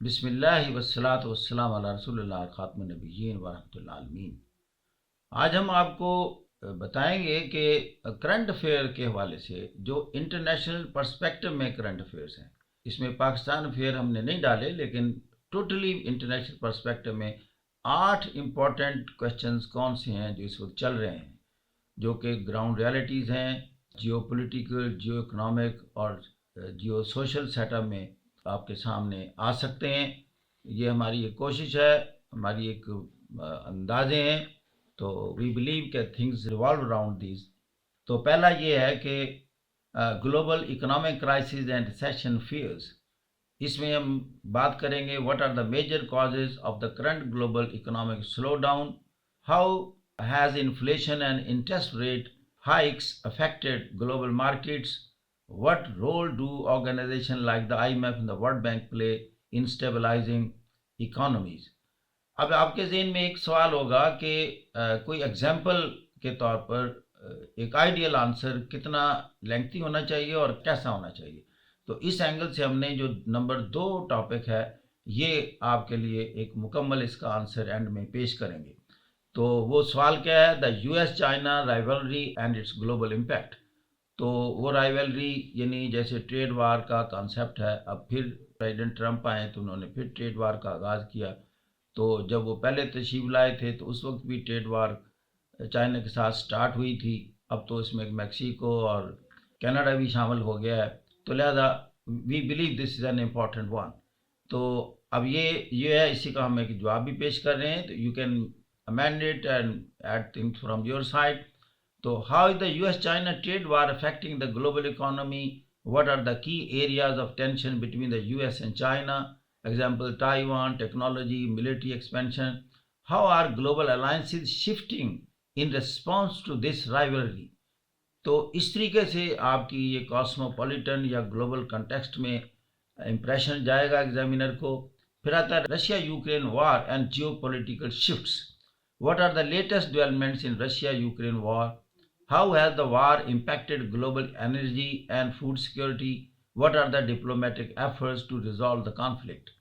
बिस्मिल्लाहि वस्सलातु वस्सलाम अला रसूलिल्लाह खातमुन नबिय्यीन व रहमतुल आलमीन। आज हम आपको बताएंगे कि करंट अफेयर के हवाले से जो इंटरनेशनल पर्सपेक्टिव में करंट अफेयर्स हैं, इसमें पाकिस्तान अफेयर हमने नहीं डाले, लेकिन टोटली इंटरनेशनल पर्सपेक्टिव में 8 इम्पॉर्टेंट क्वेश्चंस कौन से हैं जो इस वक्त चल रहे हैं, जो कि ग्राउंड रियलिटीज़ हैं, जियो पोलिटिकल, जियो इकनॉमिक और जियो सोशल सेटअप में आपके सामने आ सकते हैं। ये हमारी एक कोशिश है, हमारी एक अंदाजे हैं। तो वी बिलीव कि थिंग्स रिवॉल्व अराउंड दिस। तो पहला ये है कि global economic crisis and recession fears. इसमें हम बात करेंगे what are the major causes of the current global economic slowdown, how has inflation and interest rate hikes affected global markets, what role do organizations like the IMF and the World Bank play in stabilizing economies। अब आपके ज़हन में एक सवाल होगा कि कोई example के तौर पर एक आइडियल आंसर कितना लेंथी होना चाहिए और कैसा होना चाहिए। तो इस एंगल से हमने जो नंबर 2 टॉपिक है, ये आपके लिए एक मुकम्मल इसका आंसर एंड में पेश करेंगे। तो वो सवाल क्या है, the US China rivalry and it's global impact. तो वो राइवलरी यानी जैसे ट्रेड वार का कॉन्सेप्ट है, अब फिर प्रेसिडेंट ट्रंप आए तो उन्होंने फिर ट्रेड वार का आगाज़ किया। तो जब वो पहले तशरीफ लाए थे तो उस वक्त भी ट्रेड वार चाइना के साथ स्टार्ट हुई थी। अब तो इसमें मैक्सिको और कनाडा भी शामिल हो गया है, तो लिहाजा we believe this is an important one. तो अब ये है, इसी का हम एक जवाब भी पेश कर रहे हैं, तो you can amend it and add things from your side. So how is the US-China trade war affecting the global economy? What are the key areas of tension between the US and China? Example, Taiwan, technology, military expansion. How are global alliances shifting in response to this rivalry? तो इस तरीके से आपकी ये cosmopolitan या global context में impression जाएगा examiner को। फिर आता है Russia Ukraine war and geo political shifts. What are the latest developments in Russia-Ukraine war? How has the war impacted global energy and food security? What are the diplomatic efforts to resolve the conflict?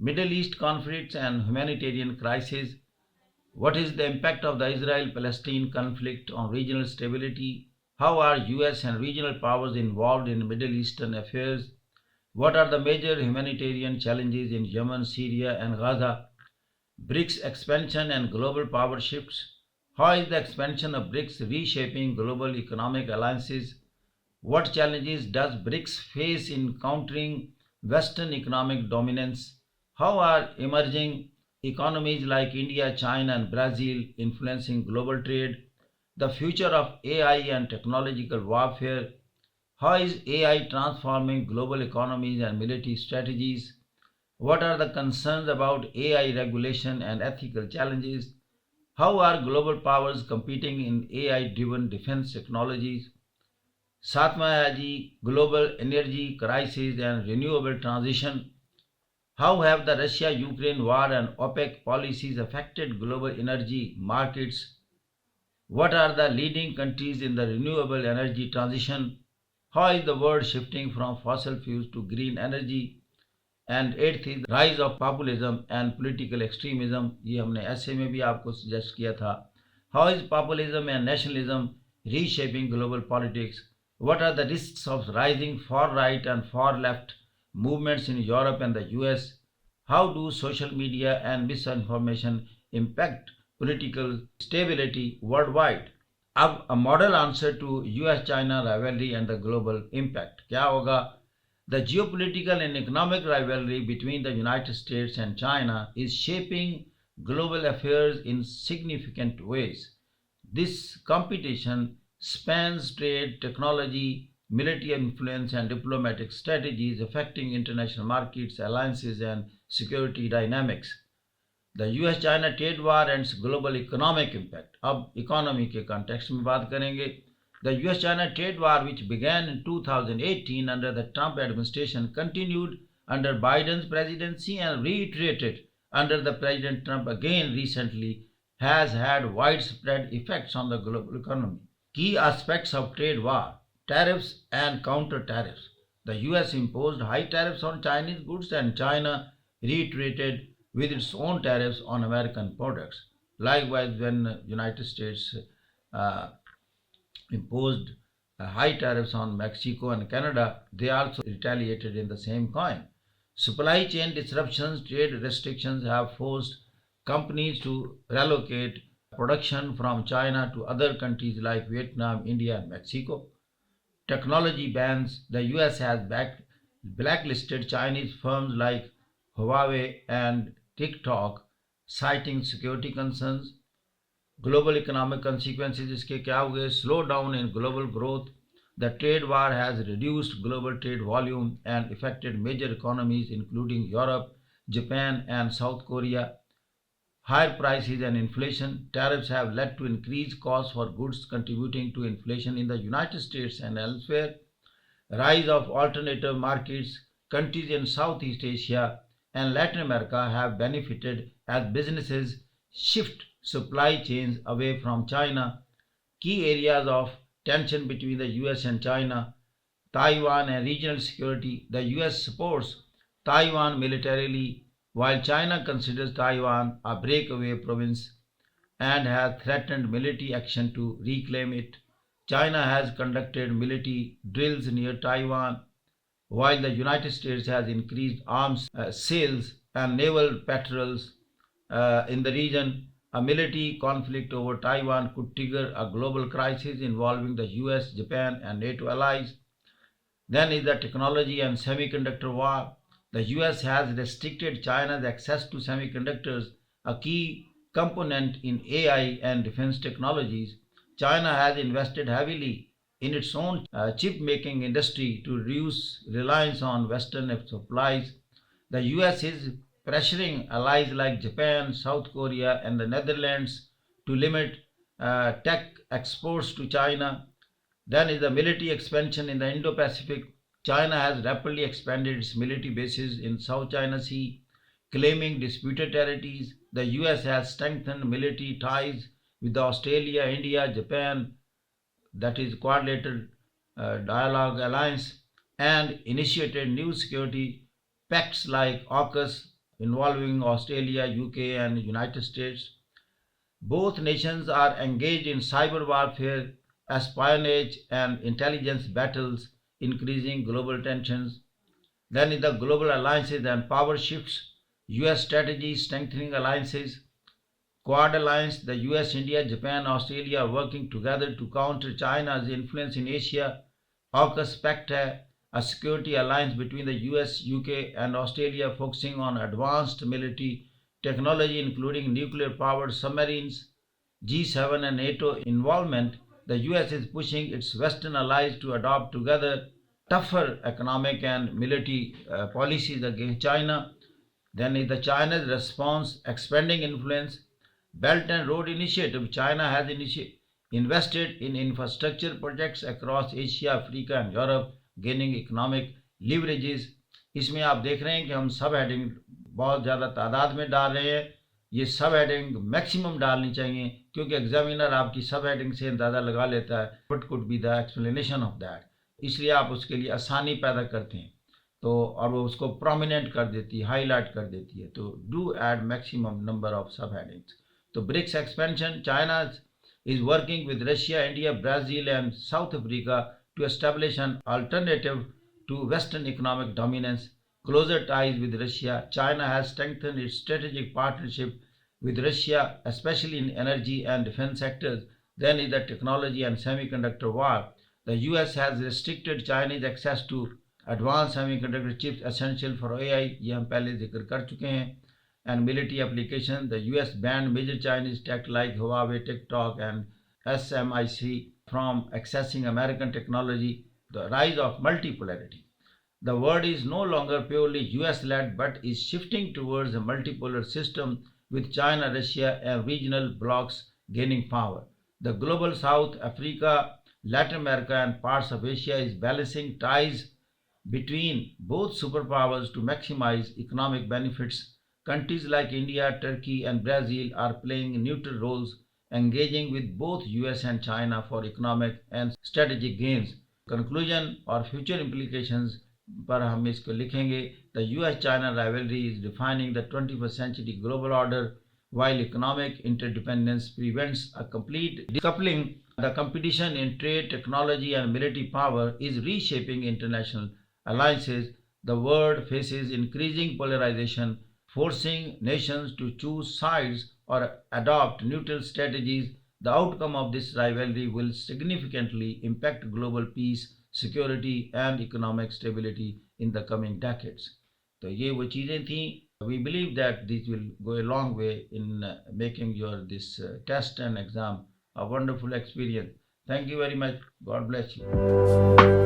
Middle East conflicts and humanitarian crisis. What is the impact of the Israel-Palestine conflict on regional stability? How are US and regional powers involved in Middle Eastern affairs? What are the major humanitarian challenges in Yemen, Syria, and Gaza? BRICS expansion and global power shifts. How is the expansion of BRICS reshaping global economic alliances? What challenges does BRICS face in countering Western economic dominance? How are emerging economies like India, China, and Brazil influencing global trade? The future of AI and technological warfare. How is AI transforming global economies and military strategies? What are the concerns about AI regulation and ethical challenges? How are global powers competing in AI-driven defense technologies? सातवां है जी global energy crisis and renewable transition. How have the Russia-Ukraine war and OPEC policies affected global energy markets? What are the leading countries in the renewable energy transition? How is the world shifting from fossil fuels to green energy? And eighth is rise of populism and political extremism. ये हमने ऐसे में भी आपको suggest किया था। How is populism and nationalism reshaping global politics? What are the risks of rising far right and far left movements in Europe and the US? How do social media and misinformation impact political stability worldwide? अब a model answer to US China rivalry and the global impact क्या होगा? The geopolitical and economic rivalry between the United States and China is shaping global affairs in significant ways. This competition spans trade, technology, military influence, and diplomatic strategies affecting international markets, alliances, and security dynamics. The US-China trade war and its global economic impact. अब economy के context में बात करेंगे। The US-China trade war, which began in 2018 under the Trump administration, continued under Biden's presidency and reiterated under the President Trump again recently, has had widespread effects on the global economy. Key aspects of trade war: tariffs and counter tariffs. The US imposed high tariffs on Chinese goods and China reiterated with its own tariffs on American products. Likewise, when the United States uh, imposed high tariffs on Mexico and Canada, they also retaliated in the same coin. Supply chain disruptions, trade restrictions have forced companies to relocate production from China to other countries like Vietnam, India, and Mexico. Technology bans, the US has blacklisted Chinese firms like Huawei and TikTok, citing security concerns. Global economic consequences इसके क्या हुए? Slow down in global growth. The trade war has reduced global trade volume and affected major economies including Europe, Japan and South Korea. Higher prices and inflation. Tariffs have led to increased costs for goods, contributing to inflation in the United States and elsewhere. Rise of alternative markets. Countries in Southeast Asia and Latin America have benefited as businesses shift supply chains away from China. Key areas of tension between the US and China. Taiwan and regional security. The US supports Taiwan militarily while China considers Taiwan a breakaway province and has threatened military action to reclaim it. China has conducted military drills near Taiwan, while the United States has increased arms sales and naval patrols in the region. A military conflict over Taiwan could trigger a global crisis involving the US, Japan, and NATO allies. Then is the technology and semiconductor war. The US has restricted China's access to semiconductors, a key component in AI and defense technologies. China has invested heavily in its own chip making industry to reduce reliance on Western supplies. The US is pressuring allies like Japan, South Korea, and the Netherlands to limit tech exports to China. Then is the military expansion in the Indo-Pacific. China has rapidly expanded its military bases in South China Sea, claiming disputed territories. The US has strengthened military ties with Australia, India, Japan, that is Quadrilateral Dialogue Alliance, and initiated new security pacts like AUKUS involving Australia, UK, and United States. Both nations are engaged in cyber warfare, espionage, and intelligence battles, increasing global tensions. Then in the global alliances and power shifts, US strategy strengthening alliances. Quad alliance, the US, India, Japan, Australia are working together to counter China's influence in Asia. AUKUS Pact, a security alliance between the US, UK, and Australia focusing on advanced military technology including nuclear-powered submarines. G7 and NATO involvement, the US is pushing its Western allies to adopt together tougher economic and military policies against China. Then is the China's response, expanding influence. Belt and Road Initiative, China has invested in infrastructure projects across Asia, Africa and Europe, gaining economic leverages. इसमें आप देख रहे हैं कि हम सब heading बहुत ज़्यादा तादाद में डाल रहे हैं. ये सब हेडिंग मैक्सिमम डालनी चाहिए क्योंकि एग्जामिनर आपकी सब हेडिंग से अंदाज़ा लगा लेता है what could be the explanation of that, इसलिए आप उसके लिए आसानी पैदा करते हैं तो और वो उसको प्रोमिनेंट कर देती है, हाईलाइट कर देती है. तो do add maximum number of subheadings. तो BRICS expansion, China is working with Russia, India, Brazil and South Africa to establish an alternative to Western economic dominance. Closer ties with Russia. China has strengthened its strategic partnership with Russia, especially in energy and defense sectors. Then is the technology and semiconductor war. The US has restricted Chinese access to advanced semiconductor chips essential for AI. ये हम पहले जिक्र कर चुके हैं. And military application, the US banned major Chinese tech like Huawei, TikTok, and SMIC from accessing American technology. The rise of multipolarity. The world is no longer purely US-led but is shifting towards a multipolar system with China, Russia, and regional blocs gaining power. The global South, Africa, Latin America, and parts of Asia is balancing ties between both superpowers to maximize economic benefits. Countries like India, Turkey, and Brazil are playing neutral roles, engaging with both US and China for economic and strategic gains. Conclusion और future implications पर हम इसको लिखेंगे. the US-China rivalry is defining the 21st century global order, while economic interdependence prevents a complete decoupling. The competition in trade, technology, and military power is reshaping international alliances. The world faces increasing polarization, forcing nations to choose sides or adopt neutral strategies. The outcome of this rivalry will significantly impact global peace, security, and economic stability in the coming decades. तो ये वो चीज़ें थी. We believe that this will go a long way in making your this test and exam a wonderful experience. Thank you very much. God bless you.